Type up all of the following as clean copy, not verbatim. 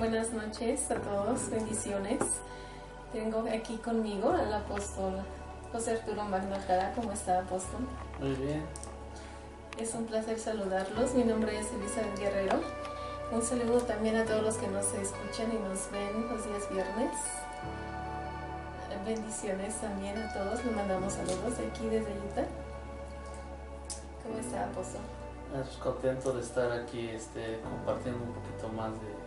Buenas noches a todos, bendiciones. Tengo aquí conmigo al apóstol José Arturo Magno Alcalá. ¿Cómo está, apóstol? Muy bien. Es un placer saludarlos. Mi nombre es Elizabeth Guerrero. Un saludo también a todos los que nos escuchan y nos ven los días viernes. Bendiciones también a todos. Le mandamos saludos de aquí desde Utah. ¿Cómo está, apóstol? Contento de estar aquí compartiendo un poquito más de lo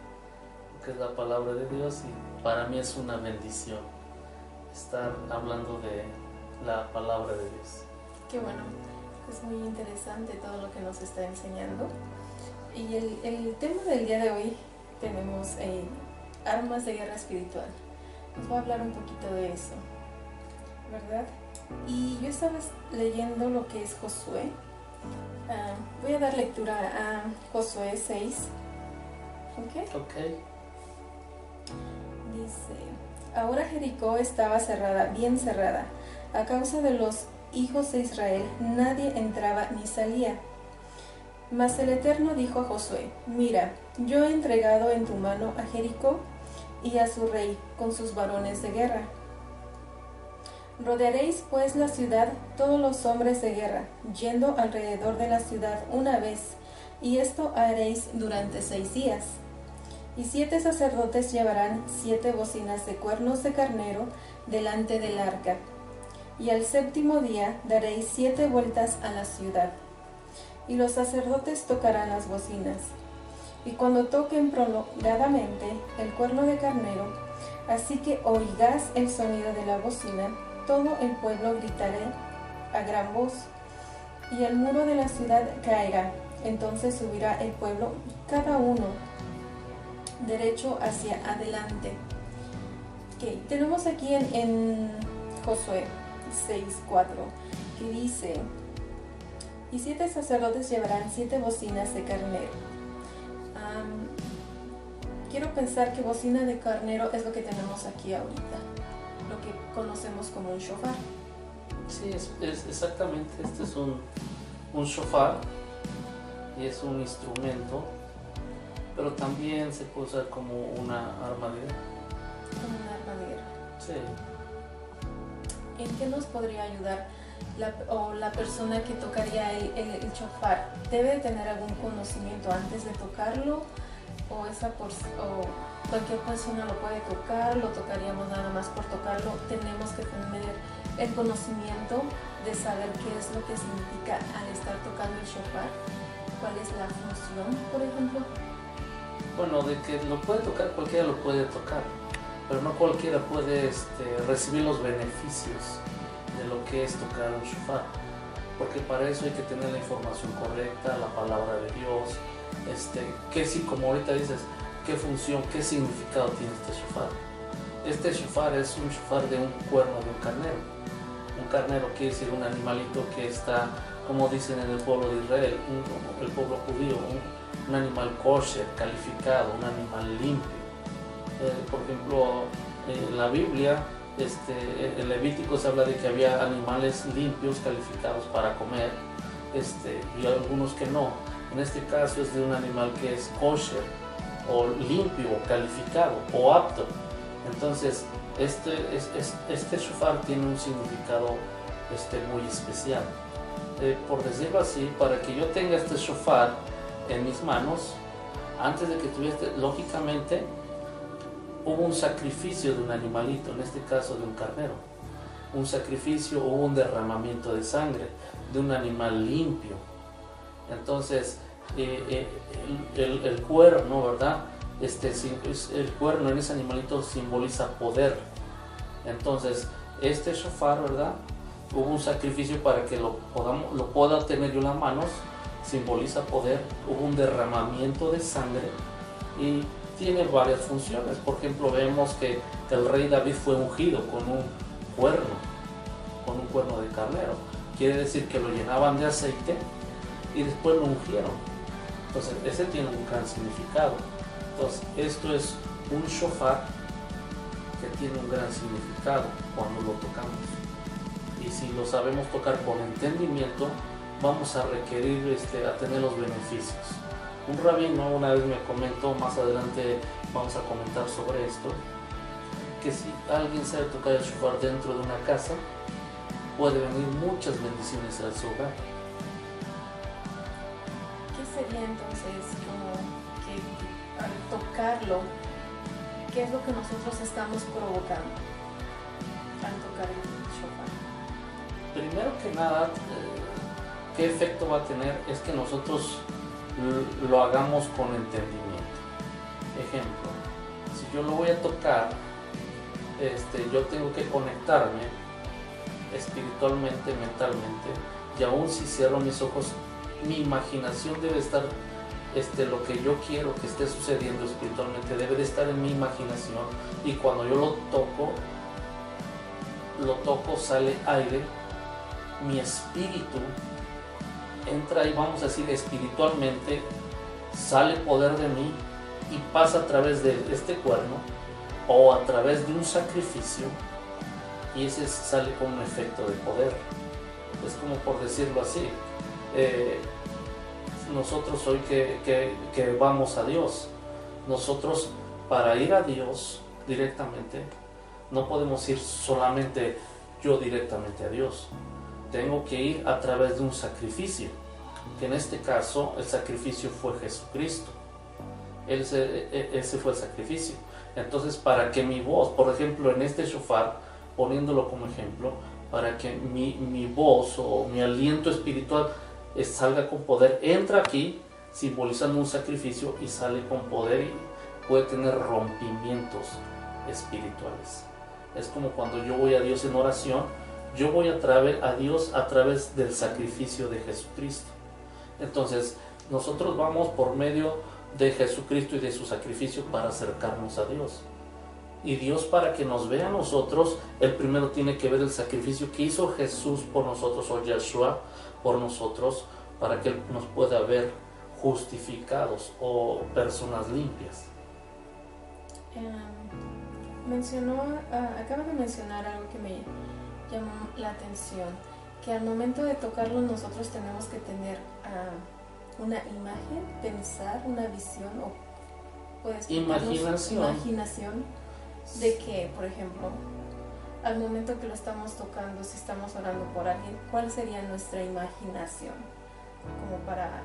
que es la palabra de Dios, y para mí es una bendición estar hablando de la palabra de Dios. Qué bueno, es muy interesante todo lo que nos está enseñando. Y el tema del día de hoy tenemos armas de guerra espiritual. Nos va a hablar un poquito de eso, ¿verdad? Y yo estaba leyendo lo que es Josué. Voy a dar lectura a Josué 6. Ok. Dice: ahora Jericó estaba cerrada, bien cerrada. A causa de los hijos de Israel, nadie entraba ni salía. Mas el Eterno dijo a Josué: mira, yo he entregado en tu mano a Jericó y a su rey con sus varones de guerra. Rodearéis pues la ciudad todos los hombres de guerra, yendo alrededor de la ciudad una vez, y esto haréis durante 6 días. Y 7 sacerdotes llevarán 7 bocinas de cuernos de carnero delante del arca. Y al 7º día daréis 7 vueltas a la ciudad. Y los sacerdotes tocarán las bocinas. Y cuando toquen prolongadamente el cuerno de carnero, así que oigas el sonido de la bocina, todo el pueblo gritará a gran voz, y el muro de la ciudad caerá. Entonces subirá el pueblo, cada uno derecho hacia adelante. Okay. Tenemos aquí en Josué 6:4, que dice: y 7 sacerdotes llevarán 7 bocinas de carnero. Quiero pensar que bocina de carnero es lo que tenemos aquí ahorita, lo que conocemos como un shofar. Sí, es exactamente. Este es un shofar, y es un instrumento, pero también se puede usar como una arma de guerra. Como un arma de guerra. Sí. ¿En qué nos podría ayudar la persona que tocaría el shofar? ¿Debe de tener algún conocimiento antes de tocarlo? ¿O cualquier persona lo puede tocar? ¿Lo tocaríamos nada más por tocarlo? ¿Tenemos que tener el conocimiento de saber qué es lo que significa al estar tocando el shofar? ¿Cuál es la función, por ejemplo? Bueno, de que lo puede tocar, cualquiera lo puede tocar, pero no cualquiera puede recibir los beneficios de lo que es tocar un shofar, porque para eso hay que tener la información correcta, la palabra de Dios, que si, como ahorita dices, qué función, qué significado tiene este shofar. Este shofar es un shofar de un cuerno de un carnero. Un carnero quiere decir un animalito que está, como dicen en el pueblo de Israel, el pueblo judío, un animal kosher, calificado, un animal limpio. Por ejemplo, en la Biblia, en Levítico se habla de que había animales limpios, calificados para comer, y algunos que no. En este caso es de un animal que es kosher, o limpio, o calificado, o apto. Entonces, este shofar tiene un significado muy especial. Por decirlo así, para que yo tenga este shofar en mis manos, antes de que tuviese, lógicamente, hubo un sacrificio de un animalito, en este caso de un carnero. Un sacrificio, hubo un derramamiento de sangre de un animal limpio. Entonces, el cuerno, ¿verdad? El cuerno en ese animalito simboliza poder. Entonces, este shofar, ¿verdad? Hubo un sacrificio para que lo pueda tener yo en las manos, simboliza poder. Hubo un derramamiento de sangre y tiene varias funciones. Por ejemplo, vemos que el rey David fue ungido con un cuerno de carnero. Quiere decir que lo llenaban de aceite y después lo ungieron. Entonces, ese tiene un gran significado. Entonces, esto es un shofar que tiene un gran significado cuando lo tocamos. Y si lo sabemos tocar con entendimiento, vamos a requerir a tener los beneficios. Un rabino una vez me comentó, más adelante vamos a comentar sobre esto, que si alguien sabe tocar el shofar dentro de una casa, puede venir muchas bendiciones a su hogar. ¿Qué sería entonces como que al tocarlo, qué es lo que nosotros estamos provocando al tocar el shofar? Primero que nada, ¿qué efecto va a tener? Es que nosotros lo hagamos con entendimiento. Ejemplo, si yo lo voy a tocar, yo tengo que conectarme espiritualmente, mentalmente, y aún si cierro mis ojos, mi imaginación debe estar, lo que yo quiero que esté sucediendo espiritualmente debe de estar en mi imaginación, y cuando yo lo toco, sale aire, mi espíritu entra y, vamos a decir, espiritualmente sale poder de mí y pasa a través de este cuerno o a través de un sacrificio, y ese sale con un efecto de poder. Es como, por decirlo así, nosotros hoy que vamos a Dios, nosotros para ir a Dios directamente no podemos ir solamente yo directamente a Dios. Tengo que ir a través de un sacrificio, que en este caso el sacrificio fue Jesucristo. Ese fue el sacrificio. Entonces, para que mi voz, por ejemplo, en este shofar, poniéndolo como ejemplo, para que mi voz o mi aliento espiritual salga con poder, entra aquí simbolizando un sacrificio y sale con poder y puede tener rompimientos espirituales. Es como cuando yo voy a Dios en oración, yo voy a Dios a través del sacrificio de Jesucristo. Entonces, nosotros vamos por medio de Jesucristo y de su sacrificio para acercarnos a Dios. Y Dios, para que nos vea a nosotros, el primero tiene que ver el sacrificio que hizo Jesús por nosotros, o Yeshua por nosotros, para que Él nos pueda ver justificados o personas limpias. Acaba de mencionar algo que me llamó la atención, que al momento de tocarlo nosotros tenemos que tener una imagen, pensar, una visión, o puedes imaginación de que, por ejemplo, al momento que lo estamos tocando, si estamos orando por alguien, ¿cuál sería nuestra imaginación? Como para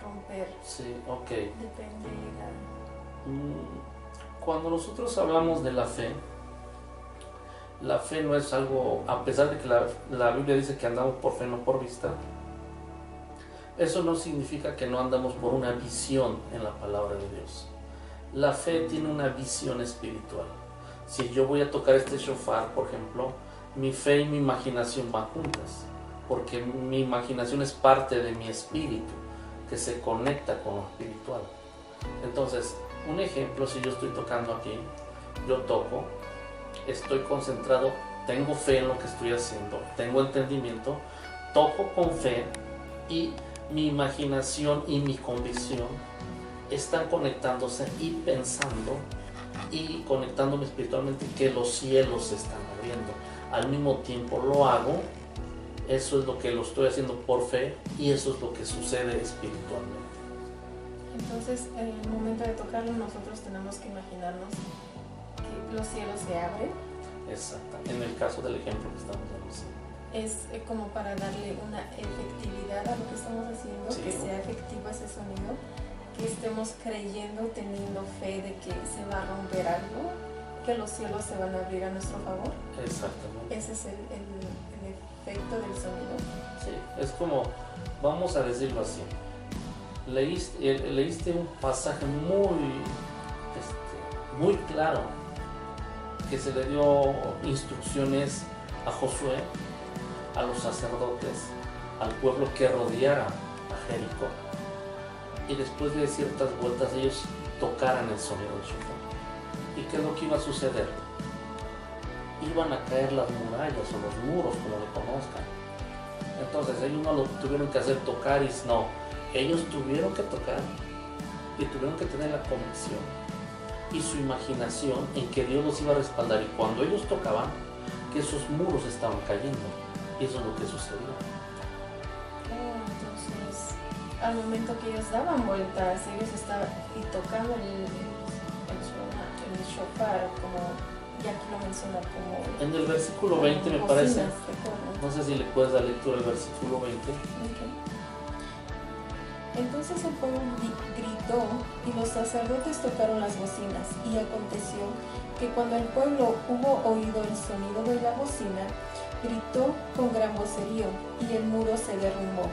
romper. Sí, ok. Depende. Cuando nosotros hablamos de la fe no es algo, a pesar de que la Biblia dice que andamos por fe, no por vista, eso no significa que no andamos por una visión en la palabra de Dios. La fe tiene una visión espiritual. Si yo voy a tocar este shofar, por ejemplo, mi fe y mi imaginación van juntas, porque mi imaginación es parte de mi espíritu, que se conecta con lo espiritual. Entonces, un ejemplo, si yo estoy tocando aquí, yo toco, estoy concentrado, tengo fe en lo que estoy haciendo, tengo entendimiento, toco con fe, y mi imaginación y mi convicción están conectándose y pensando y conectándome espiritualmente que los cielos se están abriendo. Al mismo tiempo lo hago, eso es lo que lo estoy haciendo por fe, y eso es lo que sucede espiritualmente. Entonces, en el momento de tocarlo, nosotros tenemos que imaginarnos que los cielos se abren. Exacto, en el caso del ejemplo que estamos dando. Es como para darle una efectividad a lo que estamos haciendo, sí, que sea efectivo ese sonido, que estemos creyendo, teniendo fe de que se va a romper algo, que los cielos se van a abrir a nuestro favor. Exactamente. Ese es el efecto del sonido. Sí, es como, vamos a decirlo así, leíste un pasaje muy claro, que se le dio instrucciones a Josué, a los sacerdotes, al pueblo que rodeara a Jericó, y después de ciertas vueltas ellos tocaran el sonido del shofar. ¿Y qué es lo que iba a suceder? Iban a caer las murallas o los muros, como lo conozcan. Entonces ellos no lo tuvieron que hacer tocar, no, ellos tuvieron que tocar y tuvieron que tener la convicción y su imaginación en que Dios los iba a respaldar, y cuando ellos tocaban, que esos muros estaban cayendo. Y eso es lo que sucedió. Entonces, al momento que ellos daban vueltas, ellos estaban y tocaban el shofar, como ya aquí lo menciona, como en el versículo 20 me parece, no sé si le puedes dar lectura al versículo 20. Okay. Entonces el pueblo gritó y los sacerdotes tocaron las bocinas, y aconteció que cuando el pueblo hubo oído el sonido de la bocina, gritó con gran vocerío, y el muro se derrumbó.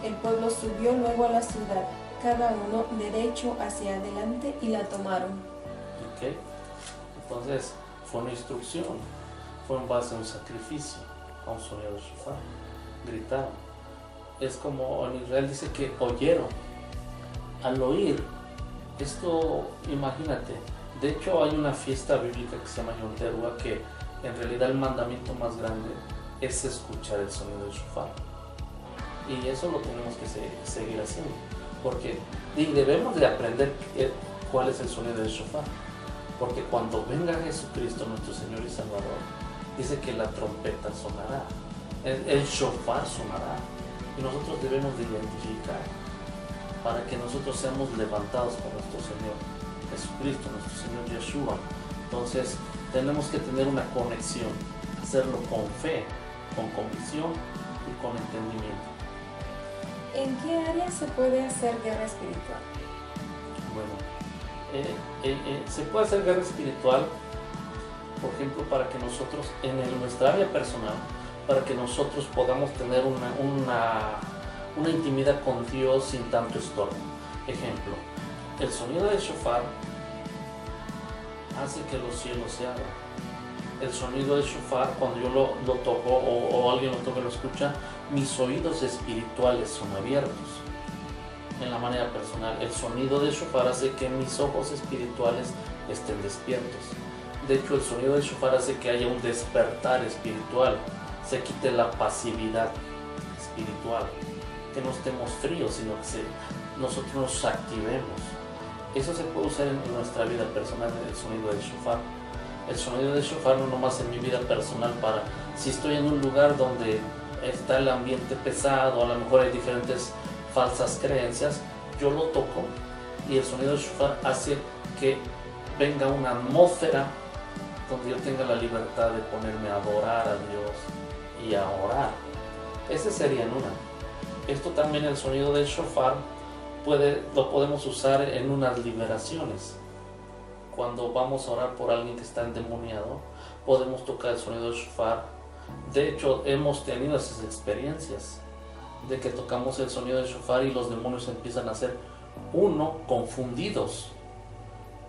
El pueblo subió luego a la ciudad, cada uno derecho hacia adelante, y la tomaron. Okay. Entonces fue una instrucción, fue en base a un sacrificio, a un sonido de shofar. Gritaron. Es como en Israel dice que oyeron. Al oír, esto, imagínate, de hecho hay una fiesta bíblica que se llama Yom Teruah, que en realidad el mandamiento más grande es escuchar el sonido del shofar. Y eso lo tenemos que seguir haciendo, porque debemos de aprender cuál es el sonido del shofar. Porque cuando venga Jesucristo, nuestro Señor y Salvador, dice que la trompeta sonará, el shofar sonará, y nosotros debemos de identificar para que nosotros seamos levantados por nuestro Señor Jesucristo, nuestro Señor Yeshua. Entonces tenemos que tener una conexión, hacerlo con fe, con convicción y con entendimiento. ¿En qué área se puede hacer guerra espiritual? Bueno, se puede hacer guerra espiritual, por ejemplo, para que nosotros, en nuestra área personal, para que nosotros podamos tener una intimidad con Dios sin tanto estorbo. Ejemplo, el sonido del shofar hace que los cielos se abran. El sonido del shofar, cuando yo lo toco o alguien lo toca y lo escucha, mis oídos espirituales son abiertos. En la manera personal, el sonido del shofar hace que mis ojos espirituales estén despiertos. De hecho, el sonido del shofar hace que haya un despertar espiritual, se quite la pasividad espiritual, que no estemos fríos, sino que nosotros nos activemos. Eso se puede usar en nuestra vida personal, el sonido del shofar. El sonido del shofar no nomás en mi vida personal, para si estoy en un lugar donde está el ambiente pesado, a lo mejor hay diferentes falsas creencias, yo lo toco y el sonido del shofar hace que venga una atmósfera donde yo tenga la libertad de ponerme a adorar a Dios y a orar. Ese sería en una. Esto también, el sonido del shofar lo podemos usar en unas liberaciones. Cuando vamos a orar por alguien que está endemoniado, podemos tocar el sonido del shofar. De hecho, hemos tenido esas experiencias de que tocamos el sonido del shofar y los demonios empiezan a ser confundidos,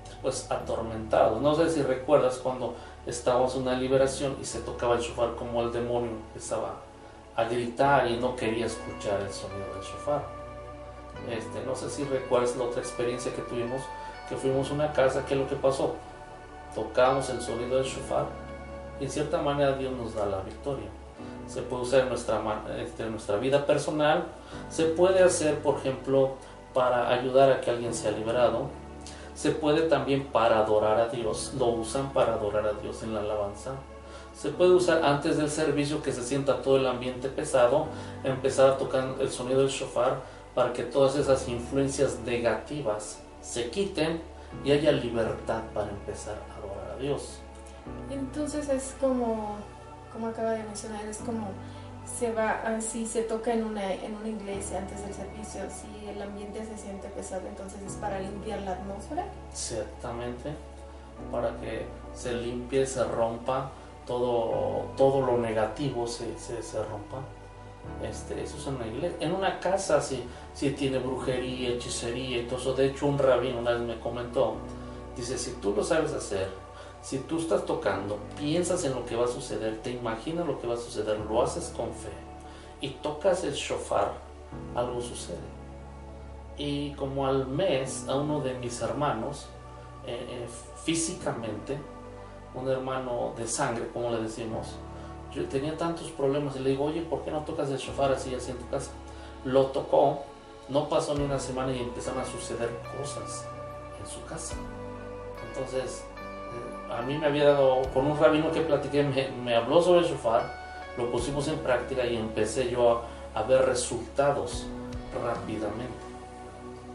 después atormentados. No sé si recuerdas cuando estábamos en una liberación y se tocaba el shofar, como el demonio empezaba a gritar y no quería escuchar el sonido del shofar. No sé si recuerdas la otra experiencia que tuvimos, que fuimos a una casa. ¿Qué es lo que pasó? Tocamos el sonido del shofar y en cierta manera Dios nos da la victoria. Se puede usar en nuestra vida personal, se puede hacer, por ejemplo, para ayudar a que alguien sea liberado, se puede también para adorar a Dios, lo usan para adorar a Dios en la alabanza, se puede usar antes del servicio, que se sienta todo el ambiente pesado, empezar a tocar el sonido del shofar para que todas esas influencias negativas se quiten y haya libertad para empezar a adorar a Dios. Entonces es como acaba de mencionar, es como si se toca en una iglesia antes del servicio, si el ambiente se siente pesado, entonces es para limpiar la atmósfera. Exactamente, para que se limpie, se rompa todo lo negativo, se rompa. Eso es en una iglesia. En una casa, si tiene brujería, hechicería y todo eso. De hecho, un rabino una vez me comentó, dice, si tú lo sabes hacer, si tú estás tocando, piensas en lo que va a suceder, te imaginas lo que va a suceder, lo haces con fe y tocas el shofar, algo sucede. Y como al mes, a uno de mis hermanos, físicamente, un hermano de sangre, como le decimos, yo tenía tantos problemas y le digo, oye, ¿por qué no tocas el shofar así en tu casa? Lo tocó, no pasó ni una semana y empezaron a suceder cosas en su casa. Entonces, a mí me había dado, con un rabino que platiqué, me habló sobre el shofar, lo pusimos en práctica y empecé yo a ver resultados rápidamente,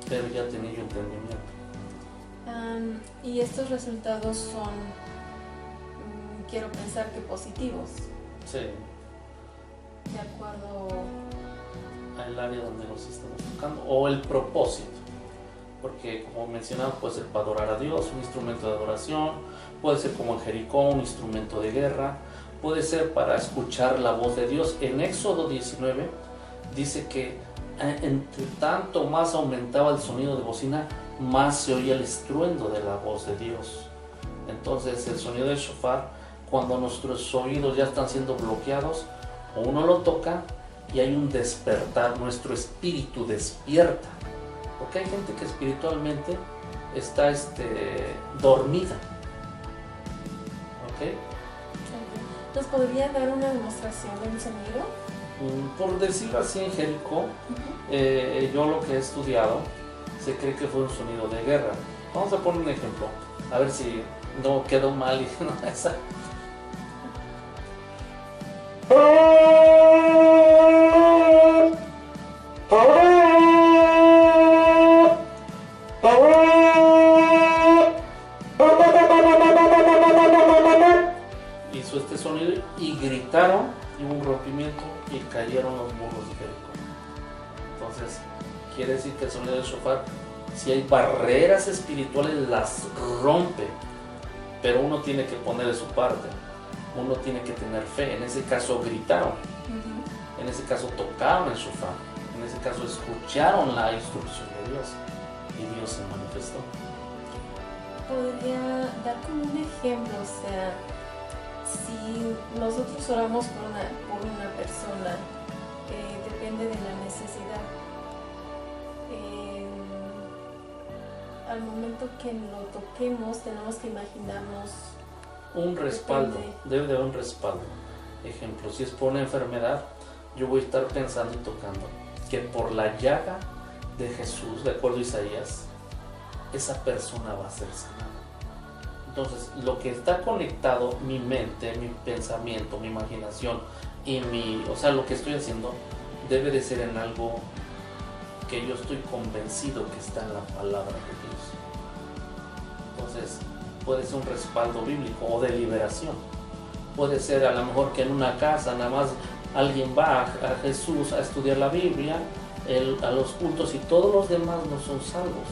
pero ya tenía yo entendimiento. Y estos resultados son, quiero pensar que positivos. Sí. De acuerdo al área donde nos estamos tocando, o el propósito, porque como mencionaba, puede ser para adorar a Dios, un instrumento de adoración, puede ser como en Jericó, un instrumento de guerra, puede ser para escuchar la voz de Dios. En Éxodo 19 dice que entre tanto más aumentaba el sonido de bocina, más se oía el estruendo de la voz de Dios. Entonces el sonido del shofar, cuando nuestros oídos ya están siendo bloqueados, o uno lo toca y hay un despertar, nuestro espíritu despierta, porque hay gente que espiritualmente está dormida. ¿Ok? ¿Nos podría dar una demostración del sonido? Por decirlo así, en Jericó, yo lo que he estudiado, se cree que fue un sonido de guerra. Vamos a poner un ejemplo, a ver si no quedó mal y no esa. Hizo este sonido y gritaron, y hubo un rompimiento y cayeron los muros de Jericó. Entonces quiere decir que el sonido del shofar, si hay barreras espirituales, las rompe, pero uno tiene que poner de su parte, uno tiene que tener fe. En ese caso gritaron, en ese caso tocaron el shofar, en ese caso escucharon la instrucción de Dios y Dios se manifestó. ¿Podría dar como un ejemplo? O sea, si nosotros oramos por una persona, depende de la necesidad. Al momento que lo toquemos, tenemos que imaginarnos un respaldo, debe de haber un respaldo. Ejemplo, si es por una enfermedad, yo voy a estar pensando y tocando que por la llaga de Jesús, de acuerdo a Isaías, esa persona va a ser sanada. Entonces, lo que está conectado, mi mente, mi pensamiento, mi imaginación y lo que estoy haciendo, debe de ser en algo que yo estoy convencido que está en la palabra de Dios. Entonces, puede ser un respaldo bíblico o de liberación. Puede ser a lo mejor que en una casa nada más alguien va a Jesús a estudiar la Biblia, a los cultos, y todos los demás no son salvos.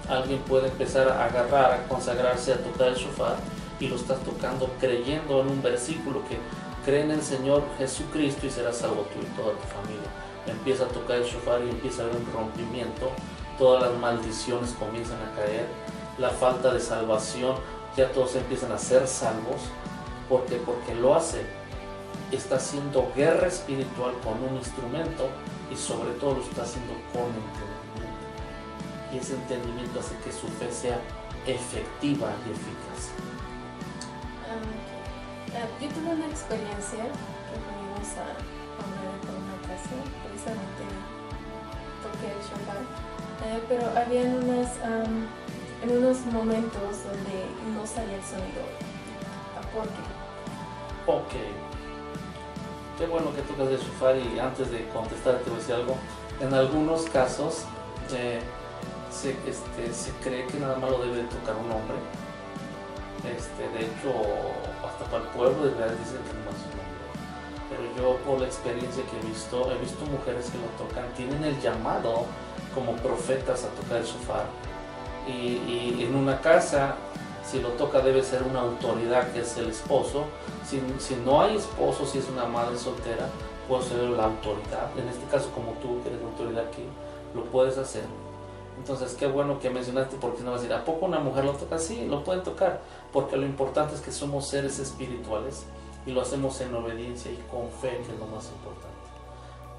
Alguien puede empezar a agarrar, a consagrarse, a tocar el shofar, y lo estás tocando creyendo en un versículo que cree en el Señor Jesucristo y serás salvo tú y toda tu familia. Empieza a tocar el shofar y empieza a haber un rompimiento, todas las maldiciones comienzan a caer, la falta de salvación, ya todos empiezan a ser salvos. Porque lo hace, está haciendo guerra espiritual con un instrumento, y sobre todo lo está haciendo con entendimiento, y ese entendimiento hace que su fe sea efectiva y eficaz. Yo tuve una experiencia que fuimos a una casa, precisamente toqué el shofar, pero había en unos momentos donde no salía el sonido. ¿Por qué? Ok, qué bueno que tocas el shofar, y antes de contestar te voy a decir algo. En algunos casos se cree que nada más lo debe tocar un hombre. De hecho, hasta para el pueblo de verdad dicen que no es un hombre. Pero yo, por la experiencia que he visto mujeres que lo tocan, tienen el llamado como profetas a tocar el shofar. Y en una casa, si lo toca, debe ser una autoridad, que es el esposo. Si no hay esposo, si es una madre soltera, puede ser la autoridad. En este caso, como tú, que eres la autoridad aquí, lo puedes hacer. Entonces, qué bueno que mencionaste, porque no vas a decir, ¿a poco una mujer lo toca? Sí, lo pueden tocar, porque lo importante es que somos seres espirituales y lo hacemos en obediencia y con fe, que es lo más importante.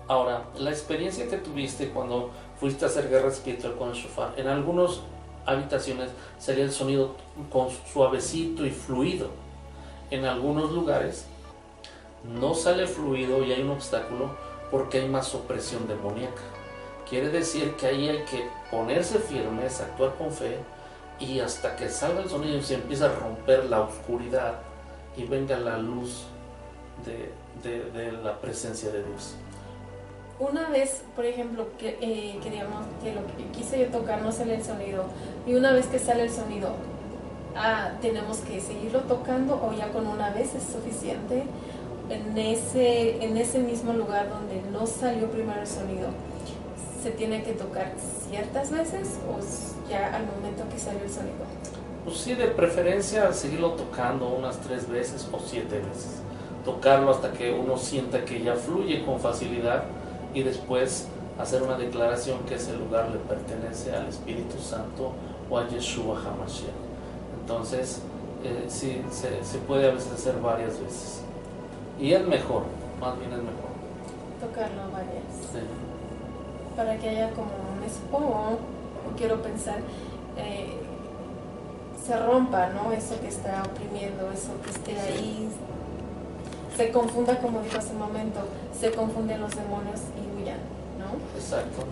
Ahora, la experiencia que tuviste cuando fuiste a hacer guerra espiritual con el shofar, en algunas habitaciones salía el sonido con suavecito y fluido. En algunos lugares no sale fluido y hay un obstáculo porque hay más opresión demoníaca. Quiere decir que ahí hay que ponerse firmes, actuar con fe, y hasta que salga el sonido y se empieza a romper la oscuridad y venga la luz de la presencia de Dios. una vez, por ejemplo, que digamos que lo que quise yo tocar no sale el sonido, y una vez que sale el sonido, tenemos que seguirlo tocando, o ya con una vez es suficiente en ese mismo lugar donde no salió primero el sonido. ¿Se tiene que tocar ciertas veces o ya al momento que salió el sonido? Pues sí, de preferencia seguirlo tocando unas 3 veces o 7 veces. Tocarlo hasta que uno sienta que ya fluye con facilidad, y después hacer una declaración que ese lugar le pertenece al Espíritu Santo o a Yeshua HaMashiach. Entonces, sí, se puede a veces hacer varias veces. Y es mejor, más bien es mejor. Tocarlo varias. Sí. Para que haya como o quiero pensar, se rompa, ¿no? Eso que está oprimiendo, eso que esté ahí, se confunda, como dijo hace un momento, se confunden los demonios y huyan, ¿no? Exacto.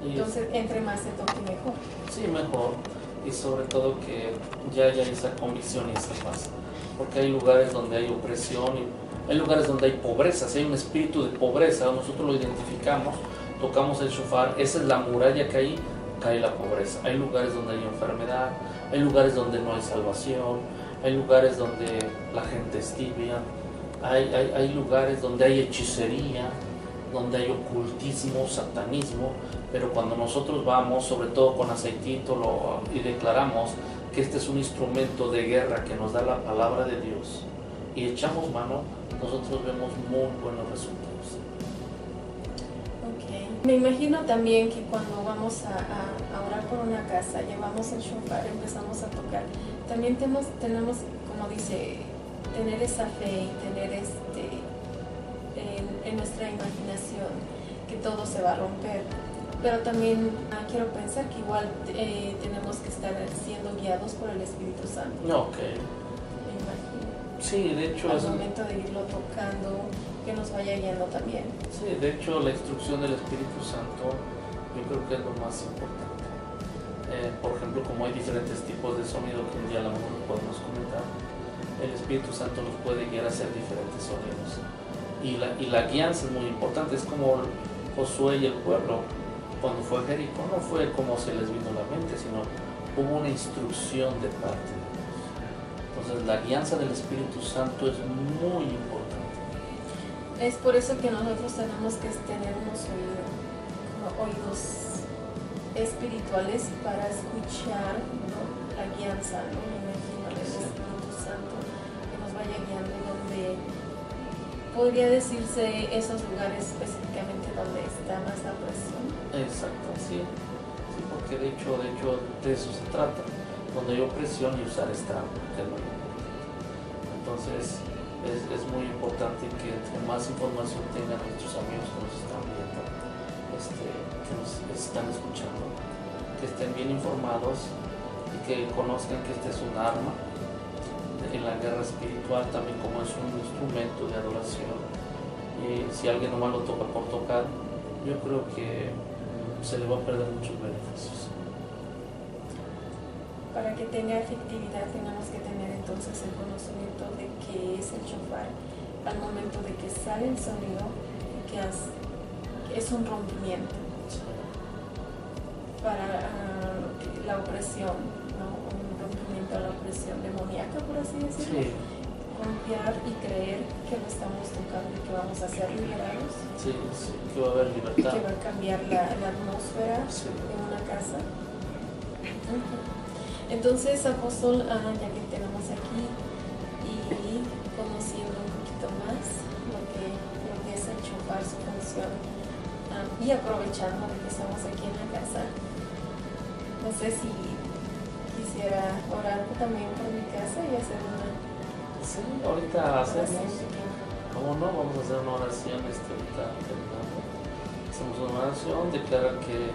Y entonces, entre más se toque, mejor. Sí, mejor. Y sobre todo que ya haya esa convicción y esa paz. Porque hay lugares donde hay opresión, y hay lugares donde hay pobreza. Si hay un espíritu de pobreza, nosotros lo identificamos, tocamos el shofar, esa es la muralla que hay, cae la pobreza. Hay lugares donde hay enfermedad, hay lugares donde no hay salvación, hay lugares donde la gente es tibia, hay lugares donde hay hechicería, donde hay ocultismo, satanismo. Pero cuando nosotros vamos, sobre todo con aceitito, y declaramos que este es un instrumento de guerra que nos da la palabra de Dios, y echamos mano, nosotros vemos muy buenos resultados. Okay. Me imagino también que cuando vamos a orar por una casa, llevamos el shofar, empezamos a tocar, también tenemos, como dice, tener esa fe y tener en nuestra imaginación que todo se va a romper. Pero también quiero pensar que igual tenemos que estar siendo guiados por el Espíritu Santo. Ok. Me imagino. Sí, de hecho... Al momento de irlo tocando, que nos vaya guiando también. Sí, de hecho la instrucción del Espíritu Santo yo creo que es lo más importante. Por ejemplo, como hay diferentes tipos de sonido que un día a lo mejor podemos comentar, el Espíritu Santo nos puede guiar a hacer diferentes sonidos. Y la guianza es muy importante. Es como Josué y el pueblo. Cuando fue a Jericó no fue como se les vino a la mente, sino hubo una instrucción de parte de Dios. Entonces la guianza del Espíritu Santo es muy importante. Es por eso que nosotros tenemos que tener unos oídos espirituales para escuchar, ¿no?, la guianza, ¿no? Me imagino del Espíritu Santo que nos vaya guiando, donde podría decirse esos lugares específicamente donde está más la presión. Exacto, sí, porque de hecho de eso se trata, donde hay opresión, y usar esta arma, que es muy importante. Entonces es muy importante que entre más información tengan nuestros amigos que nos están viendo, que nos están escuchando, que estén bien informados y que conozcan que este es un arma en la guerra espiritual, también como es un instrumento de adoración. Y si alguien nomás lo toca por tocar, yo creo que se le va a perder muchos beneficios. Para que tenga efectividad tenemos que tener entonces el conocimiento de qué es el shofar al momento de que sale el sonido, que es un rompimiento para la opresión, ¿no? Un rompimiento a la opresión demoníaca, por así decirlo. Sí. Confiar y creer que lo estamos tocando y que vamos a ser liberados. Sí, que va a haber libertad. Y que va a cambiar la atmósfera de una casa. Entonces, apóstol, ya que tenemos aquí y conociendo un poquito más lo que es el shofar, su función, y aprovechando de que estamos aquí en la casa, no sé si quisiera orar también por mi casa y hacer una... Sí, ahorita hacemos. ¿Cómo no? Vamos a hacer una oración ahorita terminando. Hacemos una oración, declarar que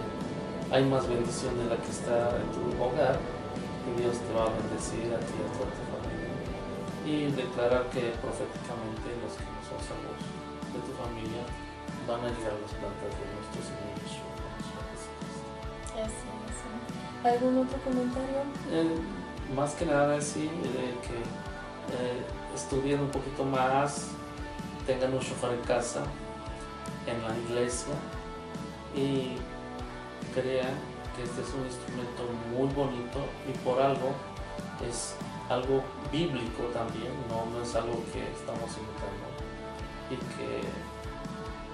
hay más bendición de la que está en tu hogar, que Dios te va a bendecir a ti y a toda tu familia. Y declarar que proféticamente los que no son salvos de tu familia van a llegar a las plantas de nuestro Señor Yeshua. ¿Algún otro comentario? Más que nada decir que estudien un poquito más, tengan un shofar en casa, en la iglesia y crean que este es un instrumento muy bonito y por algo es algo bíblico también, no es algo que estamos inventando, y que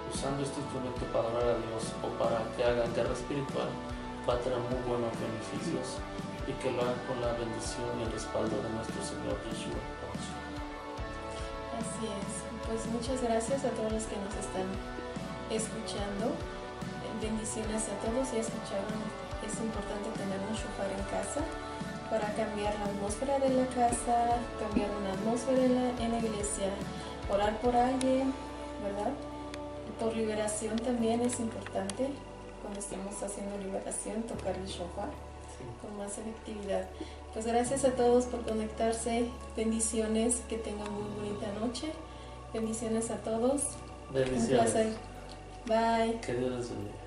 usando este instrumento para adorar a Dios o para que hagan guerra espiritual va a tener muy buenos beneficios, y que lo hagan con la bendición y el respaldo de nuestro Señor Yeshua. Así es. Pues muchas gracias a todos los que nos están escuchando. Bendiciones a todos. Ya escucharon, es importante tener un shofar en casa para cambiar la atmósfera de la casa, cambiar una atmósfera en la iglesia, orar por alguien, ¿verdad? Por liberación también es importante, cuando estemos haciendo liberación, tocar el shofar con más efectividad. Pues gracias a todos por conectarse, bendiciones, que tengan muy bonita noche, bendiciones a todos. Bendiciones. Un placer. Bye. Que Dios les bendiga.